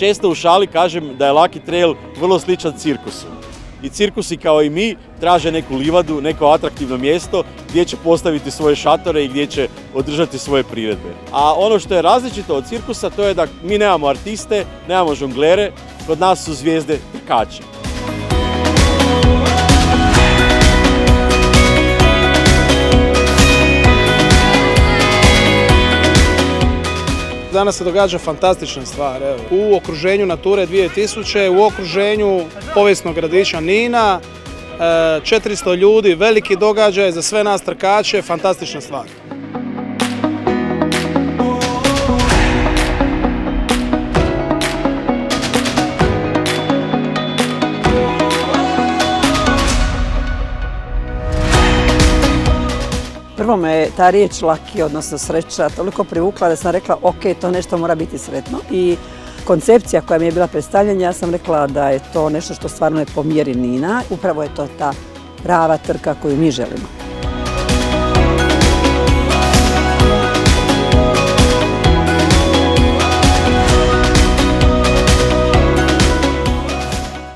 često u šali kažem da je Lucky Trail vrlo sličan cirkusu. I cirkusi kao i mi traže neku livadu, neko atraktivno mjesto gdje će postaviti svoje šatore i gdje će održati svoje priredbe. A ono što je različito od cirkusa to je da mi nemamo artiste, nemamo žonglere, kod nas su zvijezde trkači. Danas se događa fantastična stvar. Evo. U okruženju Nature 2000, u okruženju povijesnog gradića Nina, 400 ljudi, veliki događaj za sve nas trkače, fantastična stvar. Prvo me ta riječ lucky, odnosno sreća, toliko privukla da sam rekla ok, to nešto mora biti sretno. I koncepcija koja mi je bila predstavljena, ja sam rekla da je to nešto što stvarno je po mjeri Nina. Upravo je to ta prava trka koju mi želimo.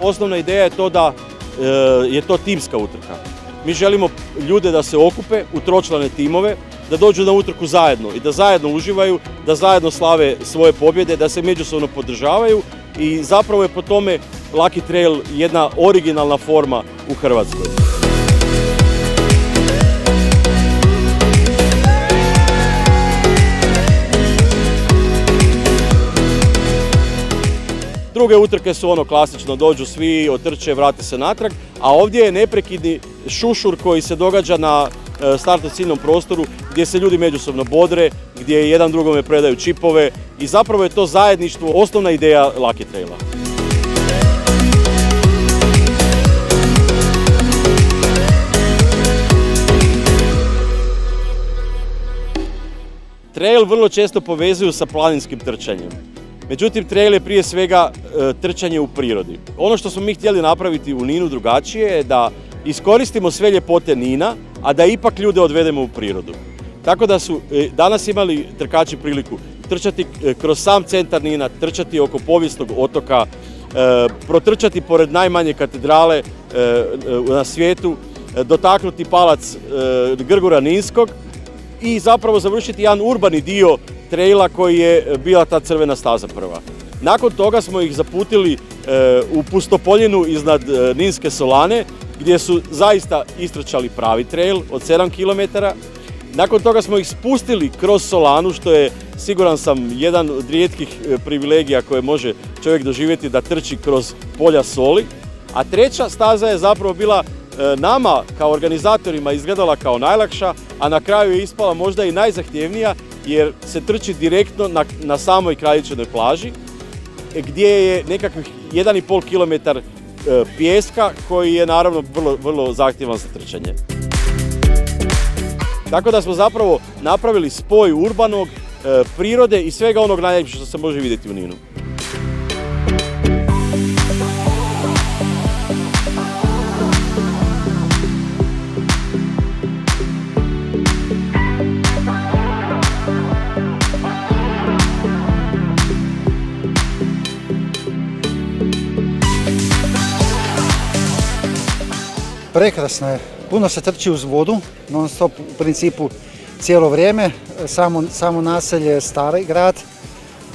Osnovna ideja je to da je to timska utrka. Mi želimo ljude da se okupe u tročlane timove, da dođu na utrku zajedno i da zajedno uživaju, da zajedno slave svoje pobjede, da se međusobno podržavaju i zapravo je po tome Lucky Trail jedna originalna forma u Hrvatskoj. Druge utrke su ono klasično, dođu svi, otrče, vrate se natrag, a ovdje je neprekidni šušur koji se događa na startno-ciljnom prostoru gdje se ljudi međusobno bodre, gdje jedan drugome predaju čipove i zapravo je to zajedništvo osnovna ideja Lucky Traila. Trail vrlo često povezuju sa planinskim trčanjem. Međutim, trail je prije svega trčanje u prirodi. Ono što smo mi htjeli napraviti u Ninu drugačije je da iskoristimo sve ljepote Nina, a da ipak ljude odvedemo u prirodu. Tako da su danas imali trkači priliku trčati kroz sam centar Nina, trčati oko povijesnog otoka, protrčati pored najmanje katedrale na svijetu, dotaknuti palac Grgura Ninskog i zapravo završiti jedan urbani dio traila koji je bila ta crvena staza prva. Nakon toga smo ih zaputili u pustopoljinu iznad Ninske Solane gdje su zaista istrčali pravi trail od 7 km. Nakon toga smo ih spustili kroz Solanu, što je, siguran sam, jedan od rijetkih privilegija koje može čovjek doživjeti, da trči kroz polja soli. A treća staza je zapravo bila nama kao organizatorima izgledala kao najlakša, a na kraju je ispala možda i najzahtjevnija jer se trči direktno na samoj Kraljičanoj plaži gdje je nekakvih 1,5 km pijeska koji je naravno vrlo zahtjevan za trčanje. Tako da smo zapravo napravili spoj urbanog, prirode i svega onog najljepšeg što se može vidjeti u Ninu. Prekrasno je, puno se trči uz vodu, non stop u principu cijelo vrijeme, samo naselje Stari grad,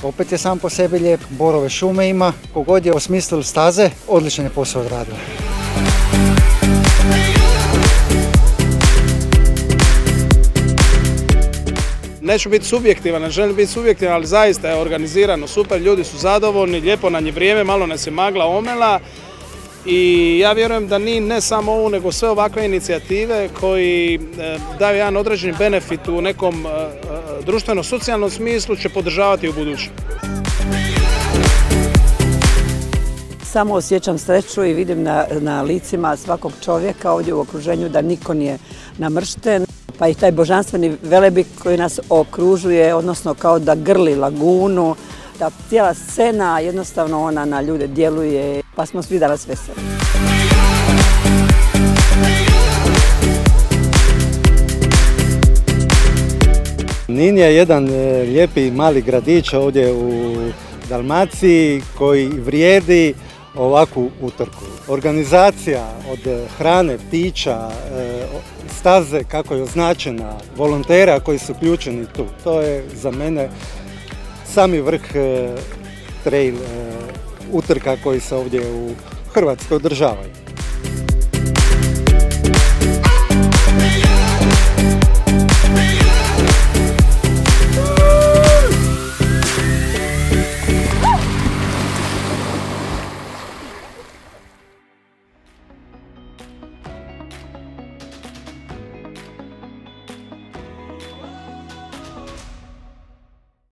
opet je sam po sebi lijep, borove šume ima, kogod je osmislil staze, odličan je posao odradili. Neću biti subjektivan, ne želim biti subjektivan, ali zaista je organizirano, super, ljudi su zadovoljni, lijepo nam je vrijeme, malo nas je magla omela. I ja vjerujem da ne samo ovo, nego sve ovakve inicijative koji daju jedan određeni benefit u nekom društveno-socijalnom smislu će podržavati u buduće. Samo osjećam sreću i vidim na licima svakog čovjeka ovdje u okruženju da niko nije namršten. Pa i taj božanstveni velebit koji nas okružuje, odnosno kao da grli lagunu, da cijela scena jednostavno ona na ljude djeluje, pa smo svi danas veseli. Nin je jedan lijepi mali gradić ovdje u Dalmaciji koji vrijedi ovakvu utrku. Organizacija od hrane, pića, staze kako je označena, volontera koji su uključeni tu, to je za mene sami vrh trail utrka koji se ovdje u Hrvatskoj održavaju.